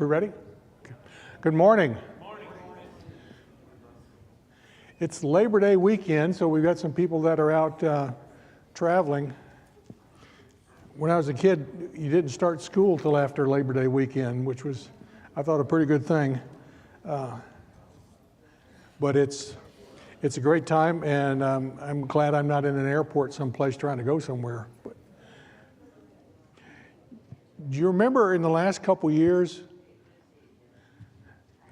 We ready? Good morning. It's Labor Day weekend, so we've got some people that are out traveling. When I was a kid, you didn't start school till after Labor Day weekend, which was, I thought, a pretty good thing. But it's a great time, and I'm glad I'm not in an airport someplace trying to go somewhere. But do you remember in the last couple years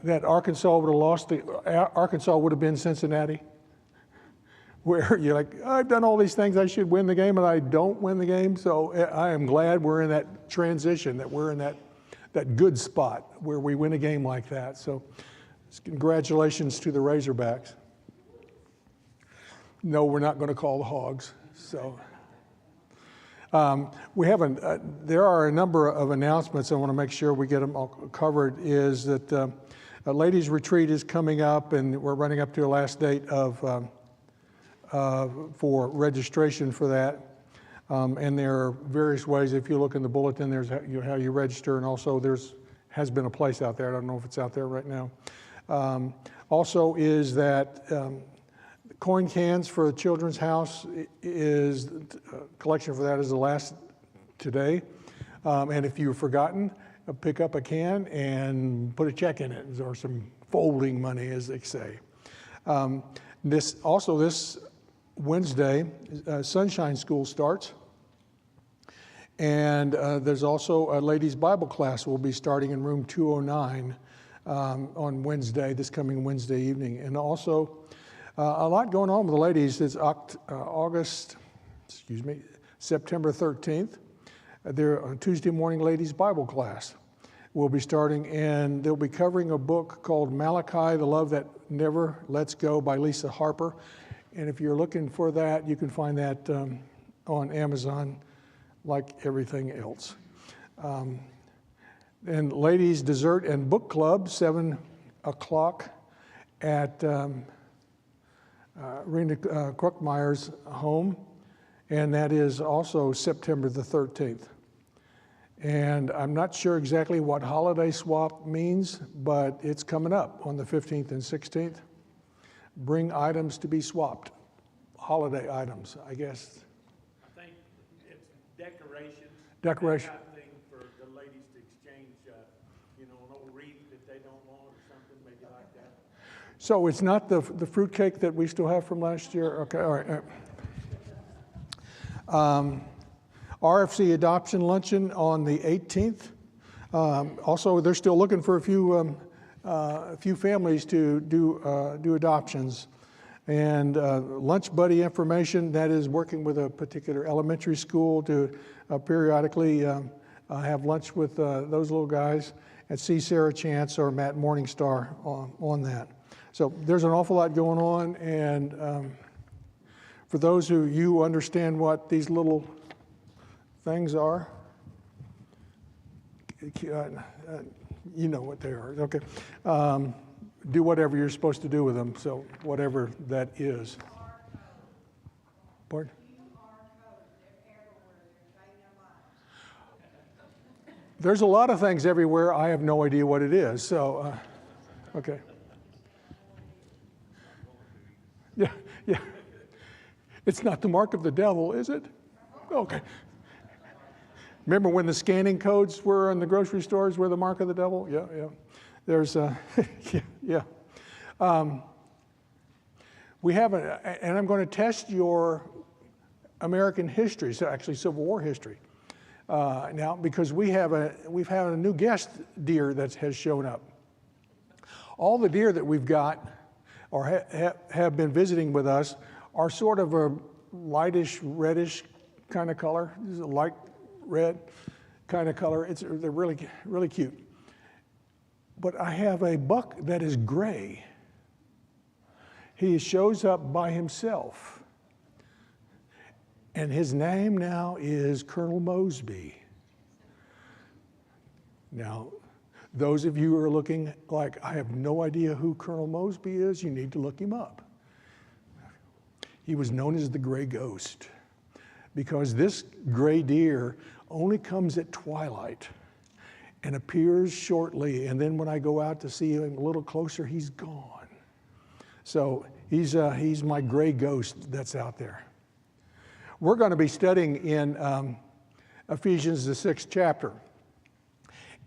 that Arkansas would have been Cincinnati? Where you're like, I've done all these things, I should win the game, and I don't win the game. So I am glad we're in that transition, that we're in that good spot where we win a game like that. So congratulations to the Razorbacks. No, we're not going to call the Hogs. So there are a number of announcements. I want to make sure we get them all covered. Is that a ladies' retreat is coming up, and we're running up to the last date for registration for that. And there are various ways. If you look in the bulletin, there's how you register, and also has been a place out there. I don't know if it's out there right now. Also is that coin cans for the Children's House is collection for that is the last today. And if you've forgotten, pick up a can and put a check in it, or some folding money, as they say. This Wednesday, Sunshine School starts. And there's also a ladies' Bible class will be starting in room 209 on Wednesday, this coming Wednesday evening. And also a lot going on with the ladies. It's September 13th. Their Tuesday morning ladies' Bible class will be starting, and they'll be covering a book called Malachi, The Love That Never Lets Go by Lisa Harper. And if you're looking for that, you can find that on Amazon, like everything else. And ladies' dessert and book club, 7 o'clock at Rena Kruckmeyer's home, and that is also September the 13th. And I'm not sure exactly what holiday swap means, but it's coming up on the 15th and 16th. Bring items to be swapped, holiday items, I guess. I think it's decorations. Decoration. That kind of thing for the ladies to exchange, an old wreath that they don't want or something, maybe like that. So it's not the fruit cake that we still have from last year? Okay, all right. RFC adoption luncheon on the 18th. Also, they're still looking for a few families to do adoptions. And lunch buddy information, that is working with a particular elementary school to periodically have lunch with those little guys, and see Sarah Chance or Matt Morningstar on that. So there's an awful lot going on, and for those who you understand what these little things are, you know what they are. Okay. Do whatever you're supposed to do with them, so whatever that is. Pardon? There's a lot of things everywhere. I have no idea what it is, so, okay. Yeah. It's not the mark of the devil, is it? Okay. Remember when the scanning codes were in the grocery stores were the mark of the devil? Yeah. There's yeah. We have and I'm going to test your American history, so actually Civil War history, now, because we've had a new guest deer that has shown up. All the deer that we've got or have been visiting with us are sort of a lightish, reddish kind of color. This is a light red kind of color. They're really, really cute. But I have a buck that is gray. He shows up by himself. And his name now is Colonel Mosby. Now, those of you who are looking like, I have no idea who Colonel Mosby is, you need to look him up. He was known as the Gray Ghost because this gray deer only comes at twilight. and appears shortly. And then when I go out to see him a little closer, he's gone. So he's my gray ghost that's out there. We're going to be studying in Ephesians, the 6th chapter.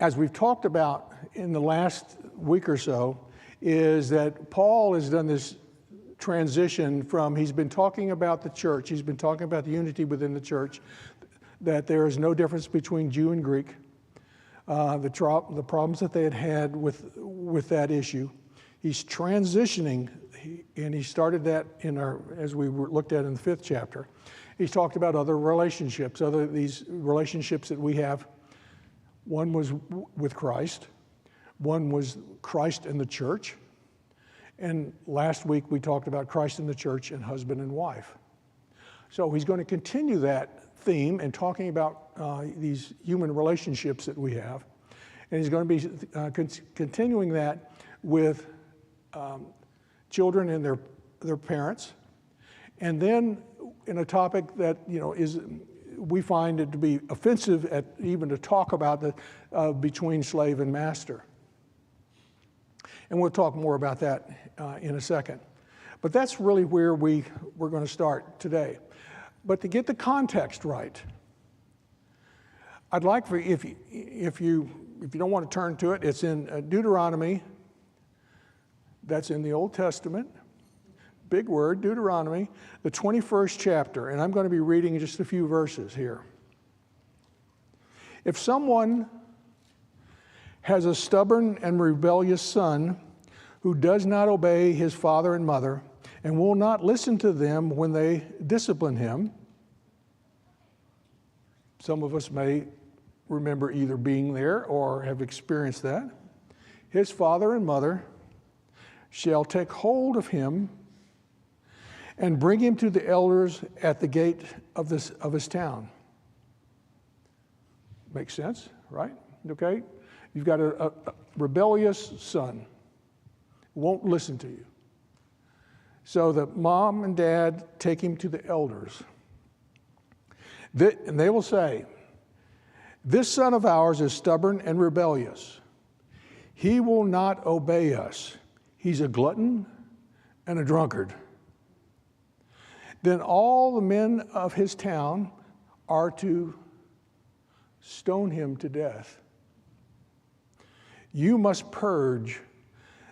As we've talked about in the last week or so, is that Paul has done this transition from, he's been talking about the church, he's been talking about the unity within the church, that there is no difference between Jew and Greek, the problems that they had with that issue. He's transitioning, and he started that as we looked at in the 5th chapter. He's talked about other relationships, these relationships that we have. One was with Christ, one was Christ and the church, and last week we talked about Christ and the church and husband and wife. So he's going to continue that theme and talking about these human relationships that we have, and he's going to be continuing that with children and their parents, and then in a topic that we find it to be offensive even to talk about between slave and master. And we'll talk more about that in a second. But that's really where we're going to start today. But to get the context right, I'd like for if you don't want to turn to it, it's in Deuteronomy. That's in the Old Testament. Big word, Deuteronomy, the 21st chapter, and I'm going to be reading just a few verses here. If someone has a stubborn and rebellious son who does not obey his father and mother and will not listen to them when they discipline him, some of us may remember either being there or have experienced that, his father and mother shall take hold of him and bring him to the elders at the gate of his town. Makes sense, right? Okay? You've got a rebellious son who won't listen to you. So the mom and dad take him to the elders. And they will say, "This son of ours is stubborn and rebellious. He will not obey us. He's a glutton and a drunkard." Then all the men of his town are to stone him to death. You must purge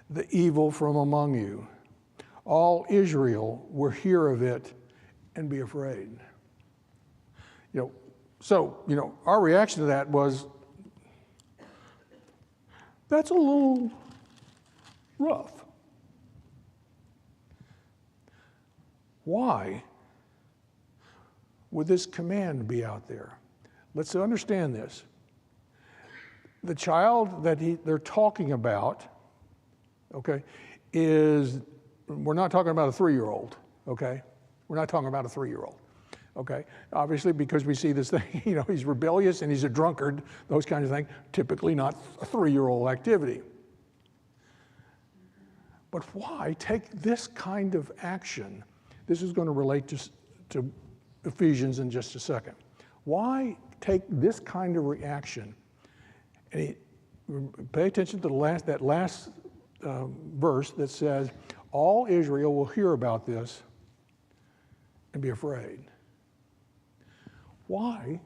the evil from among you. All Israel will hear of it and be afraid. Our reaction to that was, that's a little rough. Why would this command be out there? Let's understand this. The child that they're talking about, okay, we're not talking about a 3-year-old, okay? We're not talking about a 3-year-old, okay? Obviously, because we see this thing, he's rebellious and he's a drunkard, those kinds of things, typically not a 3-year-old activity. But why take this kind of action? This is going to relate to Ephesians in just a second. Why take this kind of reaction? And pay attention to that last verse that says, all Israel will hear about this and be afraid. Why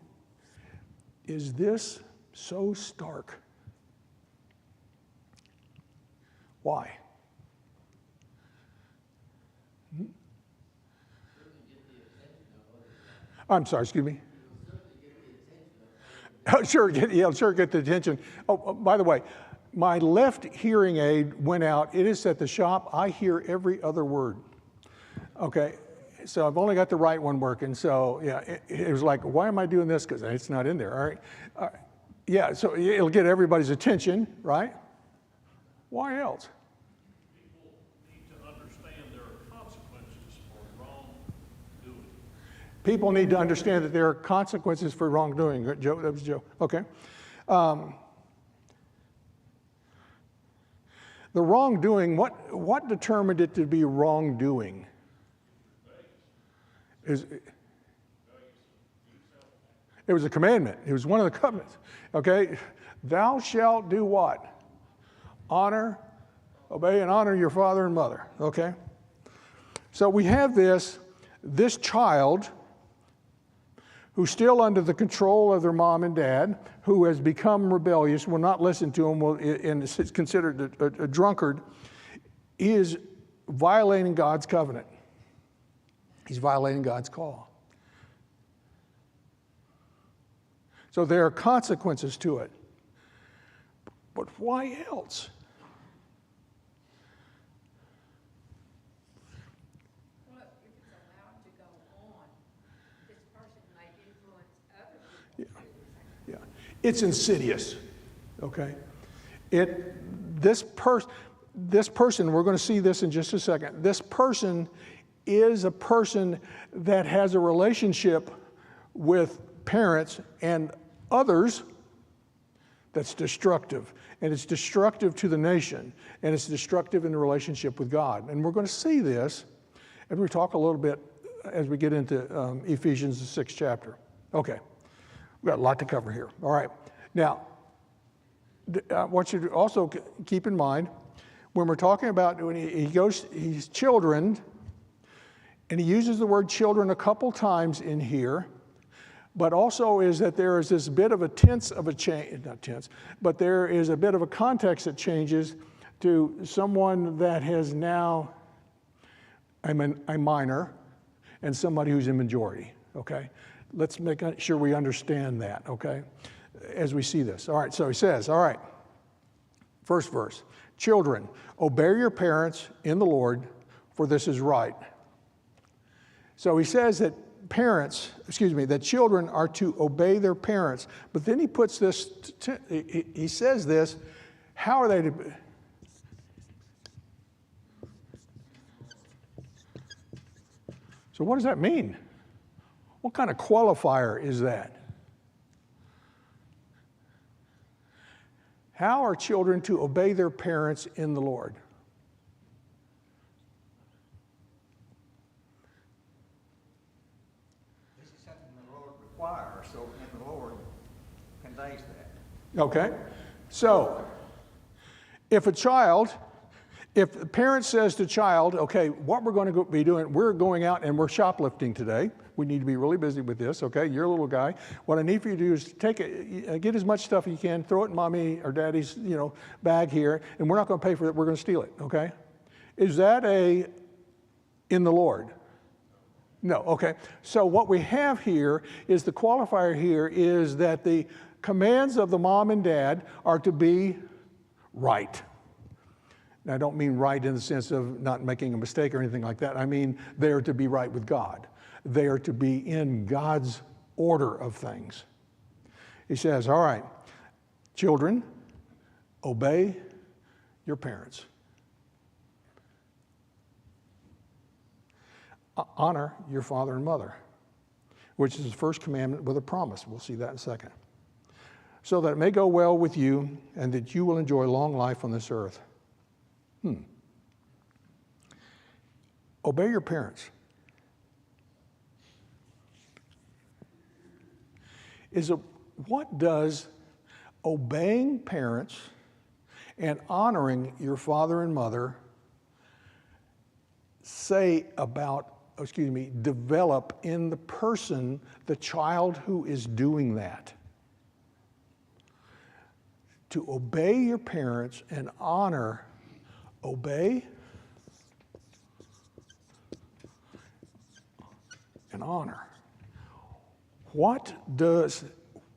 is this so stark? Why? I'm sorry, excuse me. Sure get the attention. Oh, by the way, my left hearing aid went out. It is at the shop. I hear every other word. Okay, so I've only got the right one working. So yeah, it was like, why am I doing this? Because it's not in there. All right. Yeah, so it'll get everybody's attention, right? Why else? People need to understand that there are consequences for wrongdoing. Joe, that was Joe. Okay. The wrongdoing, what determined it to be wrongdoing? It was a commandment. It was one of the covenants. Okay? Thou shalt do what? Obey and honor your father and mother. Okay? So we have this child who's still under the control of their mom and dad, who has become rebellious, will not listen to them, and is considered a drunkard, is violating God's covenant. He's violating God's call. So there are consequences to it. But why else? Well, if it's allowed to go on, this person may influence other people. Yeah, it's insidious. Okay, this person. We're going to see this in just a second. This person is a person that has a relationship with parents and others that's destructive. And it's destructive to the nation. And it's destructive in the relationship with God. And we're going to see this as we talk a little bit as we get into Ephesians, the 6th chapter. Okay. We've got a lot to cover here. All right. Now, I want you to also keep in mind, when we're talking about when he's children, and he uses the word children a couple times in here, but also is that there is this bit of a tense of a change, not tense, but there is a bit of a context that changes to someone that has now a minor and somebody who's in majority, okay? Let's make sure we understand that, okay, as we see this. All right, so he says, all right, first verse, children, obey your parents in the Lord, for this is right. So he says that that children are to obey their parents. But then he puts this, he says this, how are they to... So what does that mean? What kind of qualifier is that? How are children to obey their parents in the Lord? So, and the Lord conveys that. Okay, so if the parent says to child, okay, what we're going to be doing, we're going out and we're shoplifting today. We need to be really busy with this, okay? You're a little guy. What I need for you to do is get as much stuff as you can, throw it in mommy or daddy's, bag here, and we're not going to pay for it. We're going to steal it, okay? Is that in the Lord? No, okay. So what we have here is the qualifier here is that the commands of the mom and dad are to be right. Now, I don't mean right in the sense of not making a mistake or anything like that. I mean they are to be right with God. They are to be in God's order of things. He says, all right, children, obey your parents. Honor your father and mother, which is the first commandment with a promise. We'll see that in a second. So that it may go well with you and that you will enjoy long life on this earth. Obey your parents. What does obeying parents and honoring your father and mother say about, develop in the person, the child who is doing that? To obey your parents and obey and honor. What does,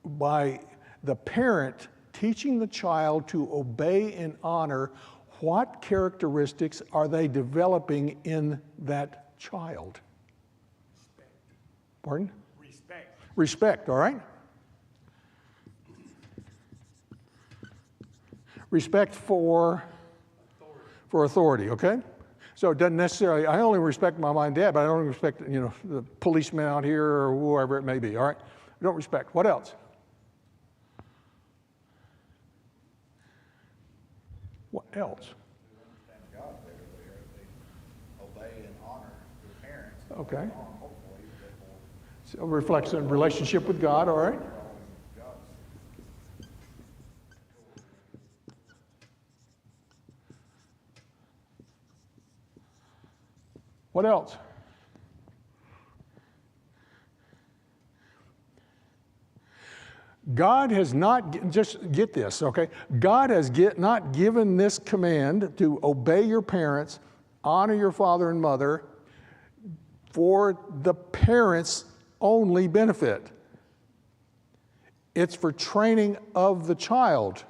by the parent teaching the child to obey and honor, what characteristics are they developing in that child? Respect. Pardon? Respect. Respect, all right? Respect for authority, okay? So it doesn't necessarily, I only respect my mom and dad, but I don't respect, the policeman out here or whoever it may be, all right? I don't respect. What else? What else? Understand God better there. They obey and honor their parents. Okay. Hopefully, So it reflects a relationship with God, all right? What else? God has not, just get this, okay? God has not given this command to obey your parents, honor your father and mother for the parents' only benefit. It's for training of the child.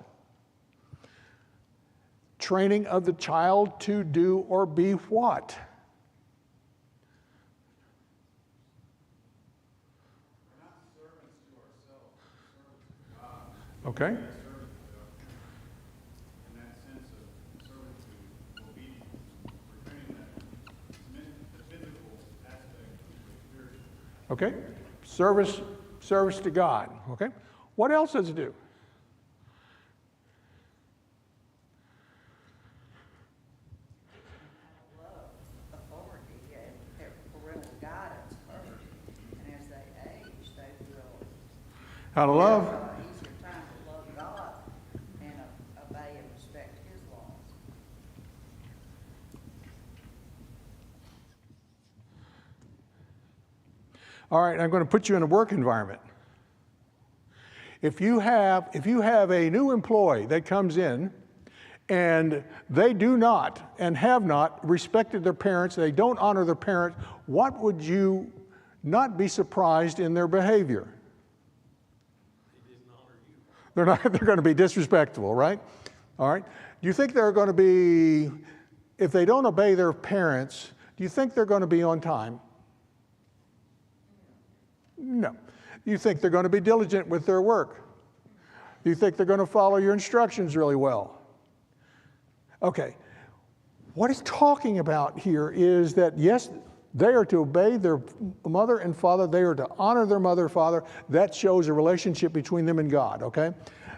Training of the child to do or be what? Okay. In that sense of servitude, obedience, we're training the physical aspect of the spiritual. Okay. Service to God. Okay. What else does it do? Love, authority, and their parental guidance first. And as they age, they will How to love? have an easier time to love God and obey and respect His laws. All right, I'm going to put you in a work environment. If you have a new employee that comes in and they do not and have not respected their parents, they don't honor their parents, what would you not be surprised in their behavior? They didn't honor you. They're going to be disrespectful, right? All right. Do you think they're going to be, if they don't obey their parents, do you think they're going to be on time? No. You think they're going to be diligent with their work? Do you think they're going to follow your instructions really well? Okay. What he's talking about here is that, yes, they are to obey their mother and father. They are to honor their mother and father. That shows a relationship between them and God, okay?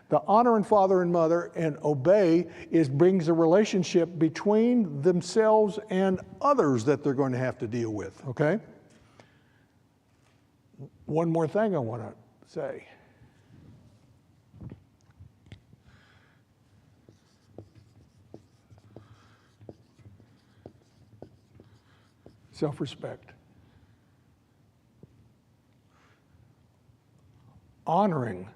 The honor and father and mother and obey brings a relationship between themselves and others that they're going to have to deal with, okay? One more thing I want to say. Self-respect. Honoring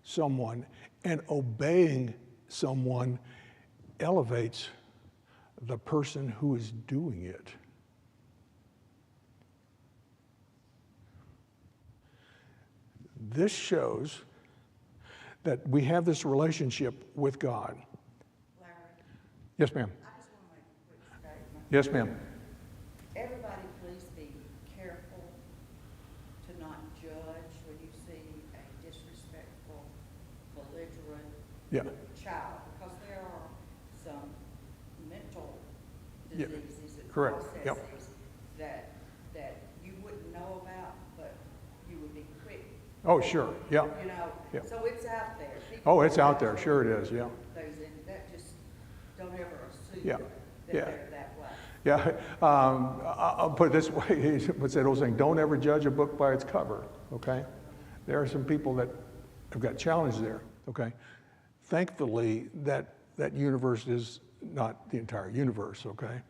someone and obeying someone elevates the person who is doing it. This shows that we have this relationship with God. Larry, Yes, ma'am. I just want to make a quick statement. Yes, ma'am. Everybody, please be careful to not judge when you see a disrespectful, belligerent Yeah. child, because there are some mental Yeah, diseases and correct. Yep. processes that you wouldn't know about, but you would be quick. Oh, sure. Yeah. You know, Yeah. so it's out there. Oh, it's out there. Sure it is. Yeah. Those in, that just, don't ever assume Yeah. that Yeah. they're that way. Yeah. I'll put it this way. What's that old saying? Don't ever judge a book by its cover. Okay. There are some people that have got challenges there. Okay. Thankfully, that universe is not the entire universe. Okay.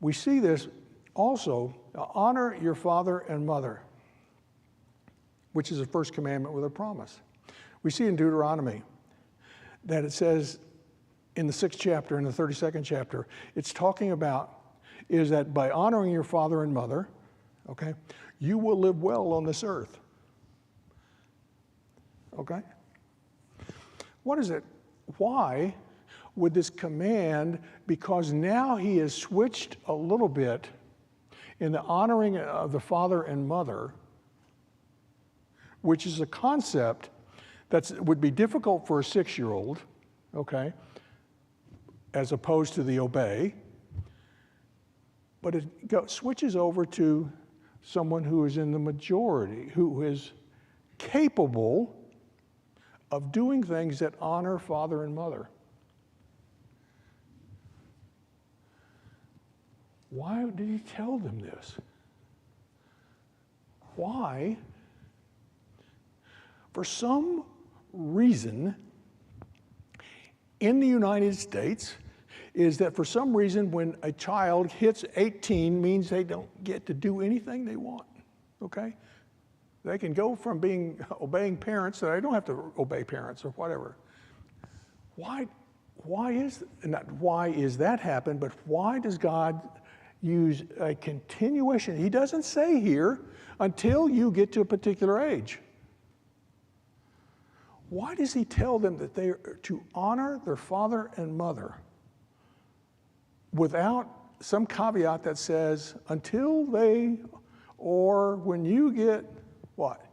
We see this also. Honor your father and mother, which is the first commandment with a promise. We see in Deuteronomy that it says in the 6th chapter, in the 32nd chapter, it's talking about is that by honoring your father and mother, okay, you will live well on this earth. Okay? What is it? Why would this command, because now he has switched a little bit in the honoring of the father and mother, which is a concept that would be difficult for a 6-year-old, okay, as opposed to the obey, but it switches over to someone who is in the majority, who is capable of doing things that honor father and mother. Why did he tell them this? Why? For some reason, in the United States, is that for some reason when a child hits 18 means they don't get to do anything they want, okay? They can go from obeying parents, so they don't have to obey parents or whatever. Why is that happen, but why does God use a continuation? He doesn't say here, until you get to a particular age. Why does he tell them that they are to honor their father and mother without some caveat that says, until they, or when you get what?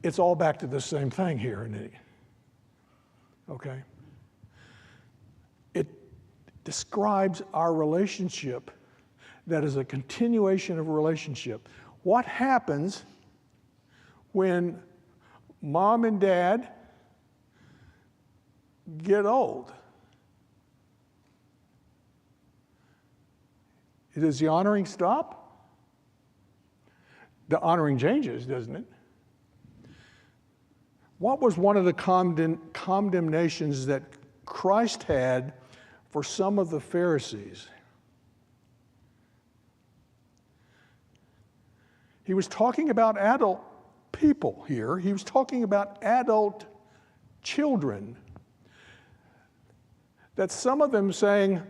It's all back to the same thing here, isn't it? Okay? It describes our relationship that is a continuation of a relationship. What happens when mom and dad get old? Does the honoring stop? The honoring changes, doesn't it? What was one of the condemnations that Christ had for some of the Pharisees? He was talking about adult people here. He was talking about adult children. That some of them saying,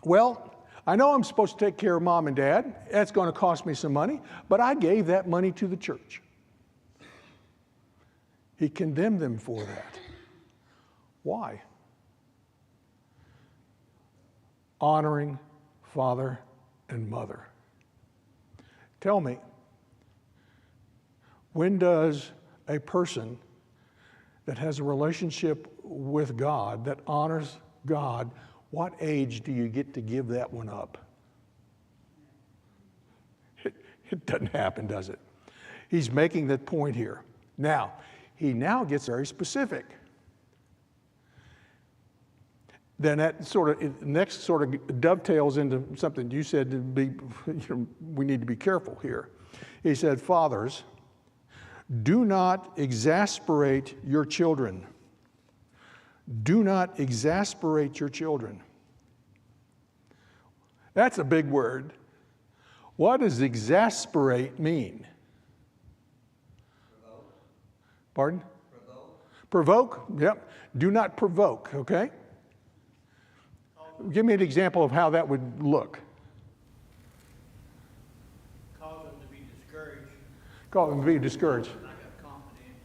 well, I know I'm supposed to take care of mom and dad. That's going to cost me some money, but I gave that money to the church. He condemned them for that. Why? Honoring father and mother. Tell me, when does a person that has a relationship with God, that honors God, what age do you get to give that one up? It doesn't happen, does it? He's making that point here. Now, he now gets very specific. Then that next sort of dovetails into something you said we need to be careful here. He said, fathers, do not exasperate your children. Do not exasperate your children. That's a big word. What does exasperate mean? Provoke. Pardon? Provoke. Provoke? Yep. Do not provoke, okay? Give me an example of how that would look. Cause them to be discouraged. Call them to be discouraged. I got confidence.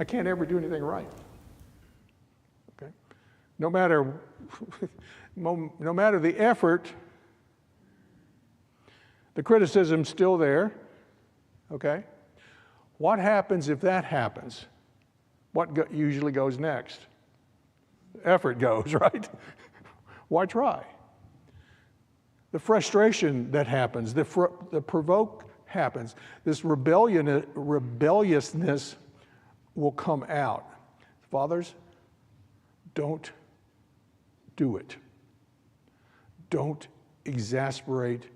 I can't ever do anything right. Okay? No matter the effort, the criticism's still there. Okay? What happens if that happens? What usually goes next? Effort goes, right? Why try? The frustration that happens, the provoke happens. This rebelliousness will come out. Fathers, don't do it. Don't exasperate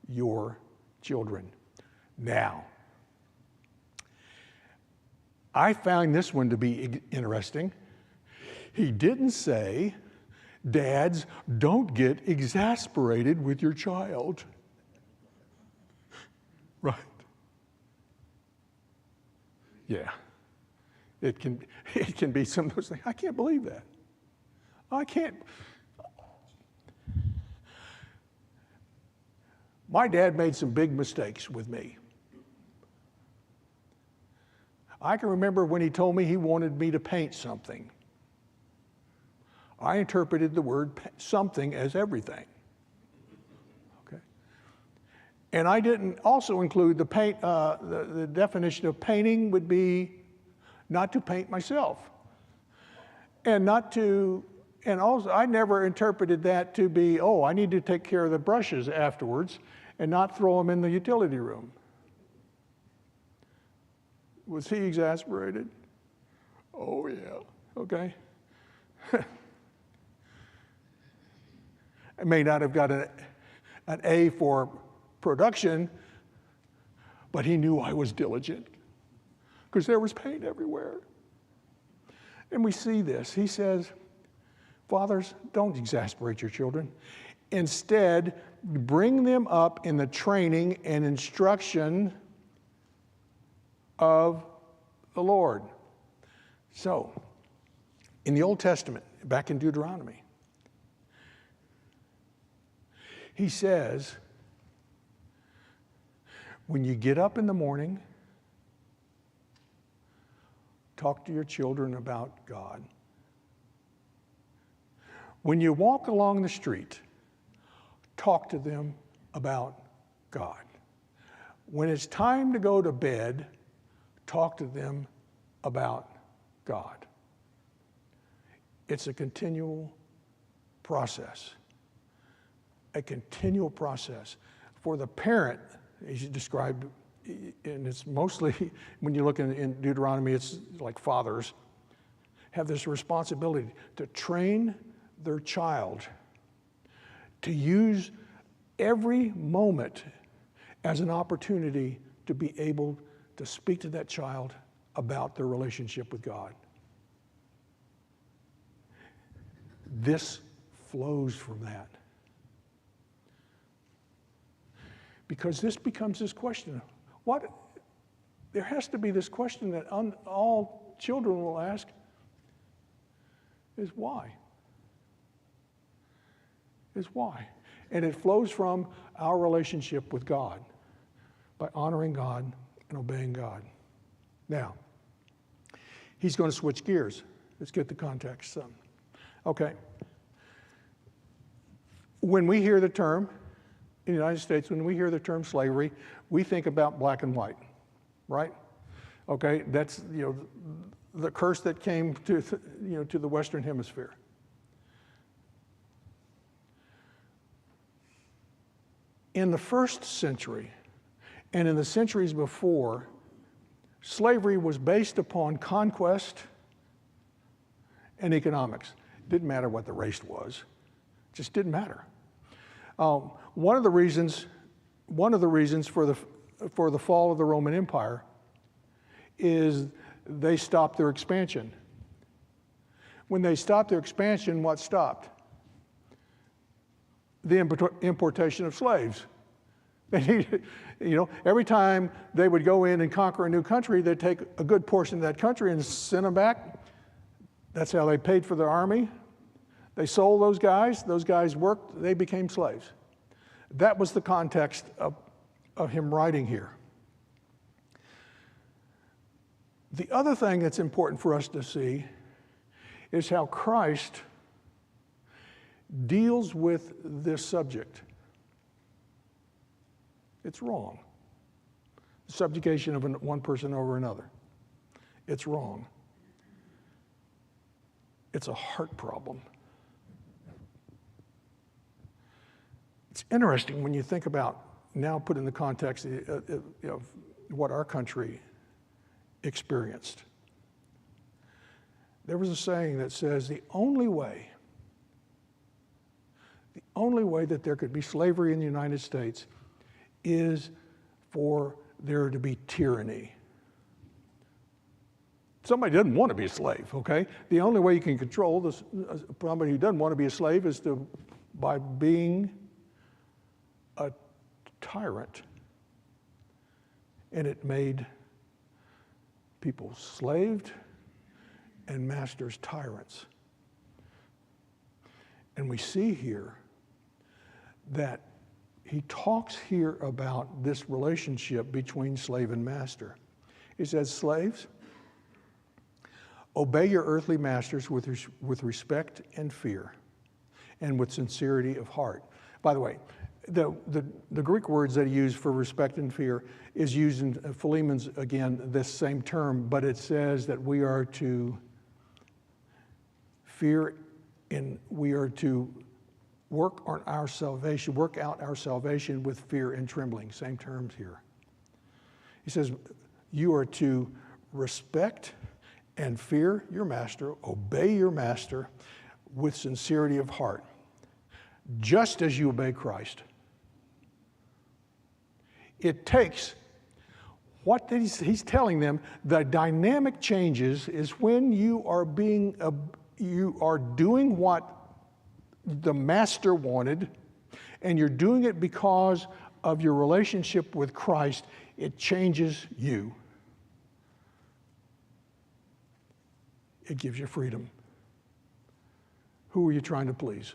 your children. Now, I found this one to be interesting. He didn't say, dads, don't get exasperated with your child. Right? Yeah. It can be some of those things. I can't believe that. I can't. My dad made some big mistakes with me. I can remember when he told me he wanted me to paint something. I interpreted the word something as everything. Okay, and I didn't also include the paint. The definition of painting would be not to paint myself, and also I never interpreted that to be, I need to take care of the brushes afterwards, and not throw them in the utility room. Was he exasperated? Oh yeah. Okay. I may not have got an A for production, but he knew I was diligent because there was pain everywhere. And we see this. He says, fathers, don't exasperate your children. Instead, bring them up in the training and instruction of the Lord. So, in the Old Testament, back in Deuteronomy, he says, when you get up in the morning, talk to your children about God. When you walk along the street, talk to them about God. When it's time to go to bed, talk to them about God. It's a continual process. A continual process. For the parent, as you described, and it's mostly, when you look in Deuteronomy, it's like fathers, have this responsibility to train their child to use every moment as an opportunity to be able to speak to that child about their relationship with God. This flows from that. Because this becomes this question. There has to be this question that all children will ask is why? Is why? And it flows from our relationship with God by honoring God and obeying God. Now, he's going to switch gears. Let's get the context. Okay. When we hear the term, in the United States, when we hear the term slavery, we think about black and white, right? Okay, that's the curse that came to to the Western Hemisphere. In the first century, and in the centuries before, slavery was based upon conquest and economics. Didn't matter what the race was, just didn't matter. One of the reasons for the fall of the Roman Empire is they stopped their expansion. When they stopped their expansion, what stopped? The importation of slaves. They needed, every time they would go in and conquer a new country, they'd take a good portion of that country and send them back. That's how they paid for their army. They sold those guys worked, they became slaves. That was the context of him writing here. The other thing that's important for us to see is how Christ deals with this subject. It's wrong. Subjugation of one person over another. It's wrong. It's a heart problem. It's interesting when you think about, now put in the context of what our country experienced. There was a saying that says the only way that there could be slavery in the United States is for there to be tyranny. Somebody doesn't want to be a slave, okay? The only way you can control somebody who doesn't want to be a slave is by being a tyrant. And it made people slaved and masters tyrants. And we see here that he talks here about this relationship between slave and master. He says, slaves, obey your earthly masters with respect and fear and with sincerity of heart. By the way, the Greek words that he used for respect and fear is used in Philemon's, again, this same term, but it says that we are to fear and we are to work out our salvation with fear and trembling. Same terms here. He says, you are to respect and fear your master, obey your master with sincerity of heart. just as you obey Christ. It takes what he's telling them, the dynamic changes is when you are doing what the master wanted, and you're doing it because of your relationship with Christ. It changes you. It gives you freedom. Who are you trying to please?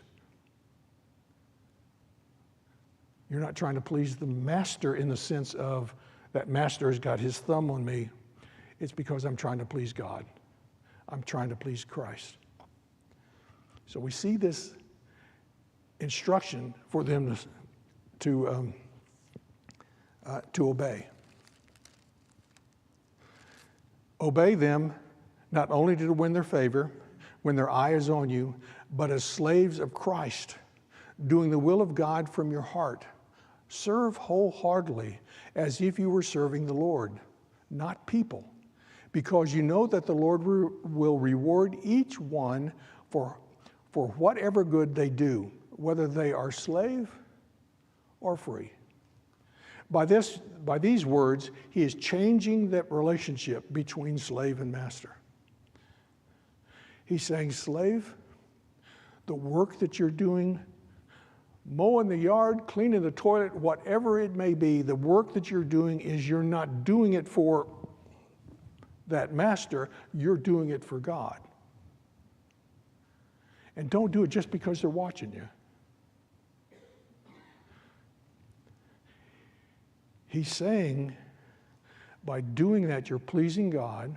You're not trying to please the master in the sense of that master has got his thumb on me. It's because I'm trying to please God. I'm trying to please Christ. So we see this instruction for them to obey. Obey them not only to win their favor when their eye is on you, but as slaves of Christ, doing the will of God from your heart. Serve wholeheartedly as if you were serving the Lord, not people, because you know that the Lord will reward each one for whatever good they do, whether they are slave or free. By these words, he is changing that relationship between slave and master. He's saying, slave, the work that you're doing, mowing the yard, cleaning the toilet, whatever it may be, the work that you're doing is you're not doing it for that master, you're doing it for God. And don't do it just because they're watching you. He's saying, by doing that, you're pleasing God.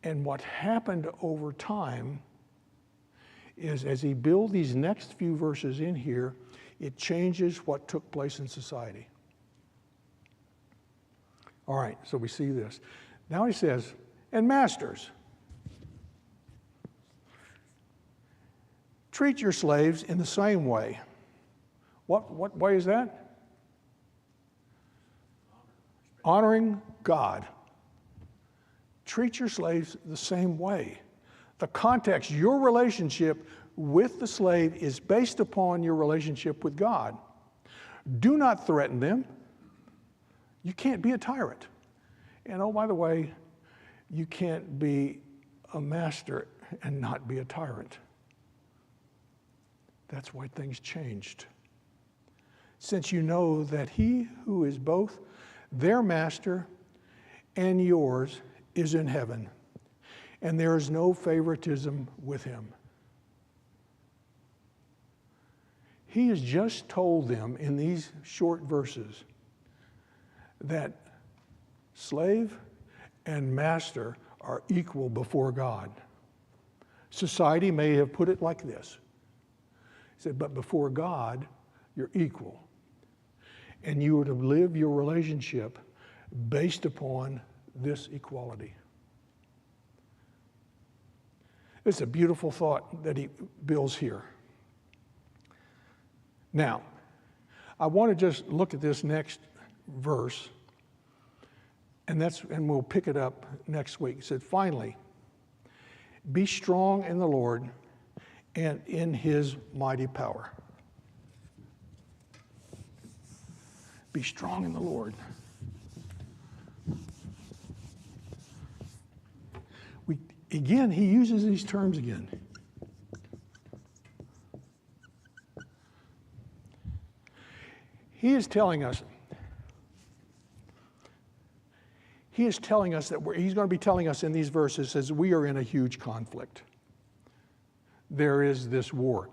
And what happened over time is, as he builds these next few verses in here, it changes what took place in society. All right, so we see this. Now he says, and masters, treat your slaves in the same way. What way is that? Honoring God. Treat your slaves the same way. The context, your relationship with the slave is based upon your relationship with God. Do not threaten them. You can't be a tyrant. And oh, by the way, you can't be a master and not be a tyrant. That's why things changed. Since you know that he who is both their master and yours is in heaven, and there is no favoritism with him. He has just told them in these short verses that slave and master are equal before God. Society may have put it like this. He said, but before God, you're equal. And you are to live your relationship based upon this equality. It's a beautiful thought that he builds here. Now, I want to just look at this next verse, and we'll pick it up next week. It said, finally, be strong in the Lord and in his mighty power. Be strong in the Lord. Again, he uses these terms again. He is telling us that he's going to be telling us in these verses, says we are in a huge conflict. There is this war.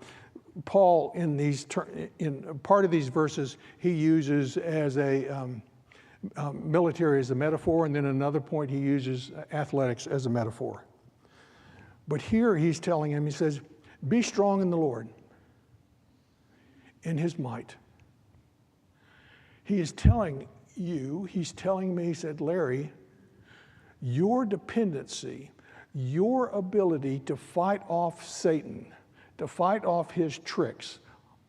Paul, in part of these verses, he uses as a military as a metaphor, and then another point he uses athletics as a metaphor. But here he's telling him, he says, be strong in the Lord, in his might. He is telling you, he's telling me, he said, Larry, your dependency, your ability to fight off Satan, to fight off his tricks,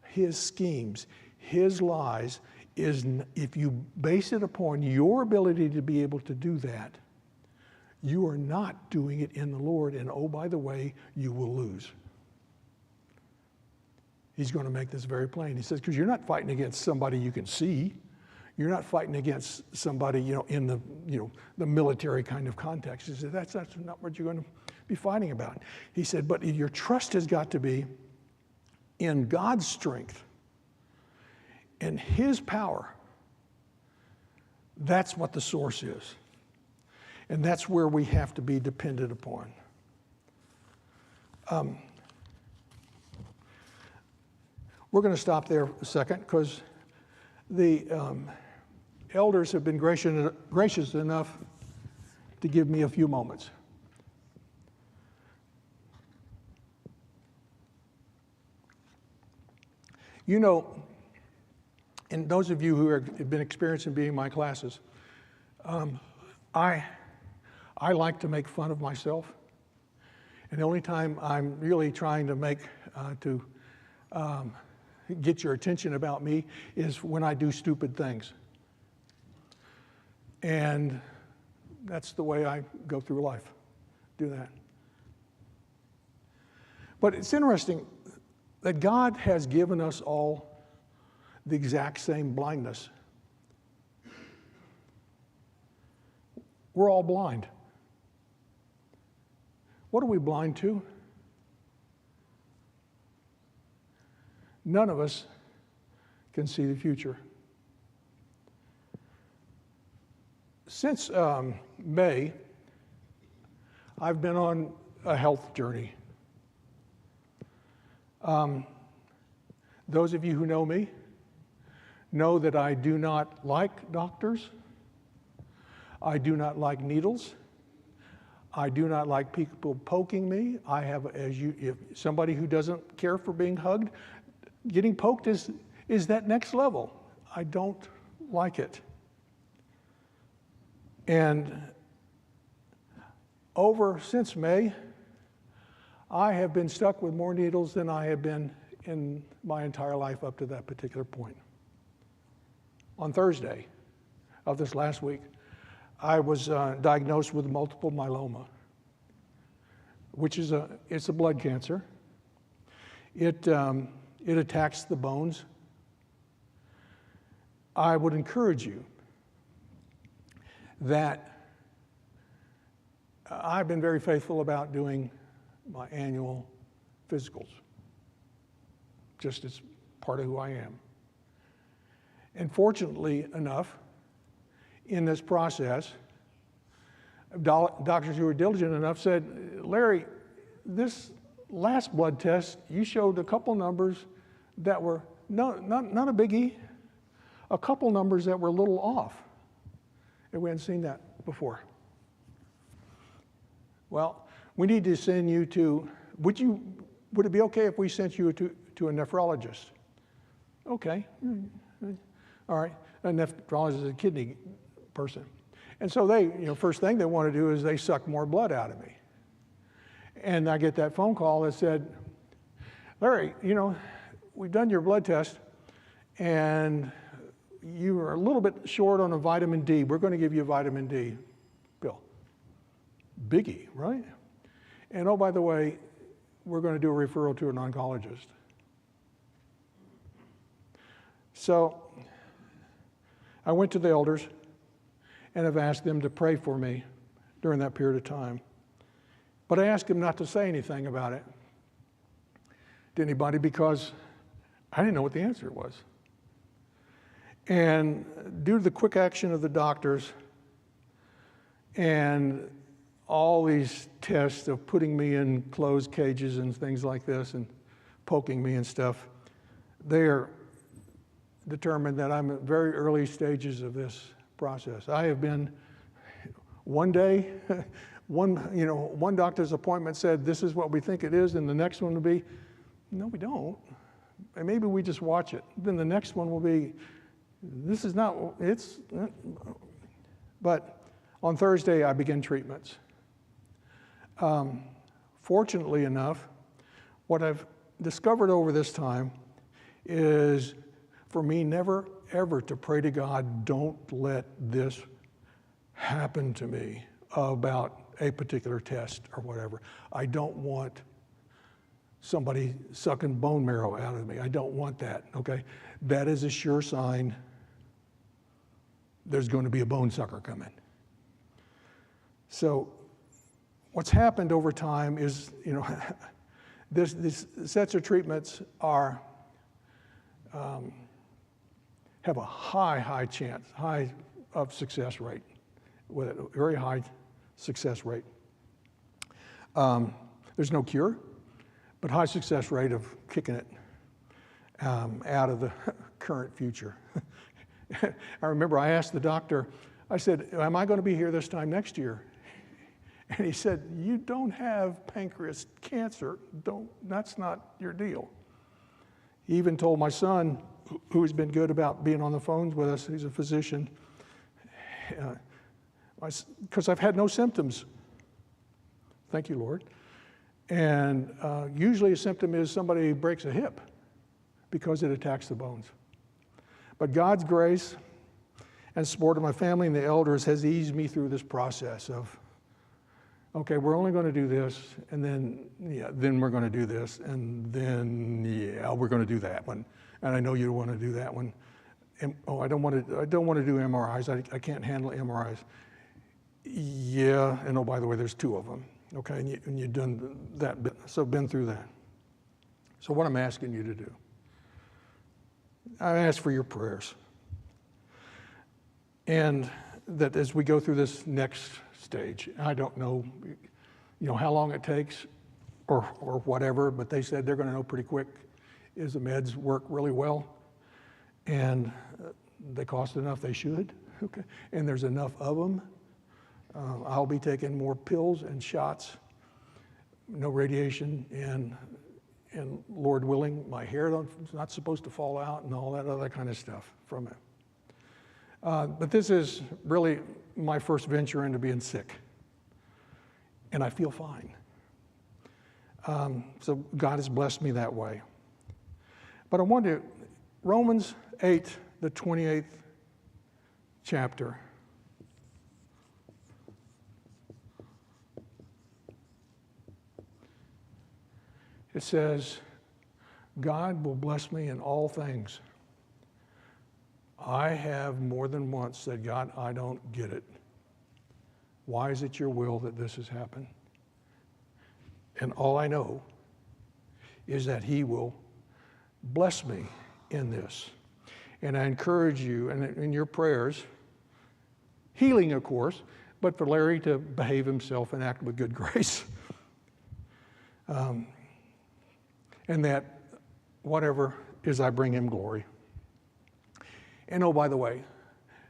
his schemes, his lies, is, if you base it upon your ability to be able to do that, you are not doing it in the Lord, and oh, by the way, you will lose. He's going to make this very plain. He says, because you're not fighting against somebody you can see. You're not fighting against somebody, in the military kind of context. He said, that's not what you're going to be fighting about. He said, but your trust has got to be in God's strength and His power. That's what the source is. And that's where we have to be dependent upon. We're going to stop there a second because the elders have been gracious enough to give me a few moments. And those of you who have been experiencing being in my classes, I like to make fun of myself. And the only time I'm really trying to get your attention about me is when I do stupid things. And that's the way I go through life, do that. But it's interesting that God has given us all the exact same blindness. We're all blind. What are we blind to? None of us can see the future. Since May, I've been on a health journey. Those of you who know me know that I do not like doctors. I do not like needles. I do not like people poking me. If somebody who doesn't care for being hugged, getting poked is that next level. I don't like it. And since May, I have been stuck with more needles than I have been in my entire life up to that particular point. On Thursday of this last week, I was diagnosed with multiple myeloma, which is it's a blood cancer. It attacks the bones. I would encourage you that I've been very faithful about doing my annual physicals, just as part of who I am. And fortunately enough, in this process, doctors who were diligent enough said, Larry, this last blood test, you showed a couple numbers that were not a biggie, a couple numbers that were a little off. And we hadn't seen that before. Well, we need to send you to, would it be okay if we sent you to a nephrologist? Okay. All right. A nephrologist is a kidney person. And so first thing they want to do is they suck more blood out of me. And I get that phone call that said, Larry, we've done your blood test and you are a little bit short on a vitamin D. We're going to give you a vitamin D pill. Biggie, right? And oh, by the way, we're going to do a referral to an oncologist. So I went to the elders and have asked them to pray for me during that period of time. But I asked them not to say anything about it to anybody because I didn't know what the answer was. And due to the quick action of the doctors and all these tests of putting me in closed cages and things like this and poking me and stuff, they are determined that I'm at very early stages of this process. I have been one day, one doctor's appointment said, this is what we think it is, and the next one will be, no, we don't. And maybe we just watch it. Then the next one will be, this is not, but on Thursday I begin treatments. Fortunately enough, what I've discovered over this time is for me never, ever to pray to God, don't let this happen to me about a particular test or whatever. I don't want somebody sucking bone marrow out of me. I don't want that, okay? That is a sure sign there's going to be a bone sucker coming. So what's happened over time is, these sets of treatments are have a high chance, high of success rate, with a very high success rate. There's no cure, but high success rate of kicking it out of the current future. I remember I asked the doctor, I said, am I going to be here this time next year? And he said, you don't have pancreas cancer. That's not your deal. He even told my son, who's been good about being on the phones with us, he's a physician, because I've had no symptoms. Thank you, Lord. And usually a symptom is somebody breaks a hip because it attacks the bones. But God's grace and support of my family and the elders has eased me through this process of, okay, we're only going to do this, and then we're going to do this, and then we're going to do that one, and I know you want to do that one. And, I don't want to do MRIs. I can't handle MRIs. Yeah, and by the way, there's 2 of them. Okay, and you've done that bit, so been through that. So what I'm asking you to do, I ask for your prayers, and that as we go through this next stage, I don't know, how long it takes or whatever, but they said they're going to know pretty quick is the meds work really well, and they cost enough, they should, okay, and there's enough of them. I'll be taking more pills and shots, no radiation, and Lord willing, my hair is not supposed to fall out and all that other kind of stuff from it. But this is really my first venture into being sick, and I feel fine. So God has blessed me that way. But I want to, Romans 8, the 28th chapter. It says, God will bless me in all things. I have more than once said, God, I don't get it. Why is it your will that this has happened? And all I know is that he will bless me in this. And I encourage you, and in your prayers, healing, of course, but for Larry to behave himself and act with good grace. And that whatever is, I bring him glory. And by the way,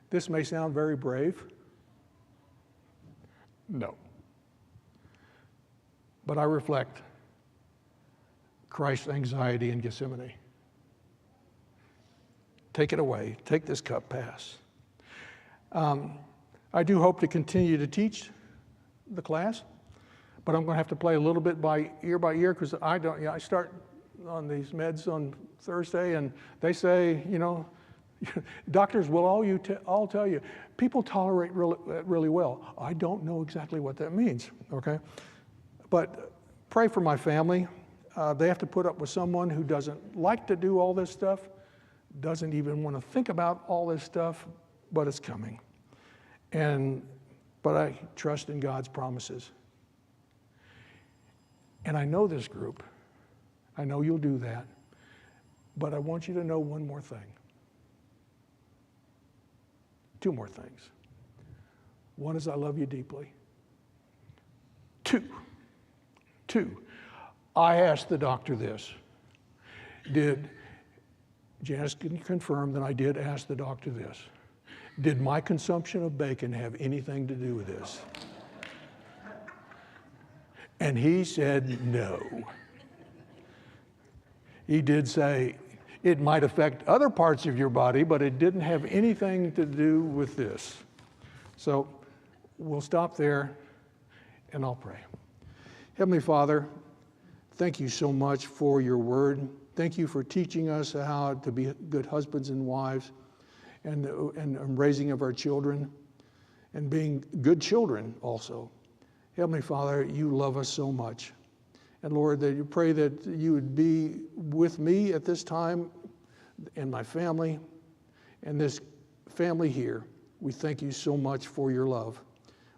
this may sound very brave. No. But I reflect Christ's anxiety in Gethsemane. Take it away. Take this cup, pass. I do hope to continue to teach the class, but I'm going to have to play a little bit by ear because I start on these meds on Thursday, and they say, doctors will all tell you, people tolerate really well. I don't know exactly what that means, okay? But pray for my family. They have to put up with someone who doesn't like to do all this stuff, doesn't even want to think about all this stuff, but it's coming. But I trust in God's promises. And I know this group. I know you'll do that. But I want you to know one more thing. 2 more things. One is I love you deeply. 2, I asked the doctor this. Janice can confirm that I did ask the doctor this. Did my consumption of bacon have anything to do with this? And he said no. He did say it might affect other parts of your body, but it didn't have anything to do with this. So we'll stop there and I'll pray. Heavenly Father, thank you so much for your word. Thank you for teaching us how to be good husbands and wives and raising of our children and being good children also. Heavenly Father, you love us so much. And Lord, that you pray that you would be with me at this time and my family and this family here. We thank you so much for your love.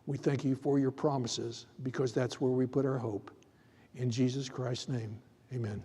We thank you for your promises because that's where we put our hope. In Jesus Christ's name, amen.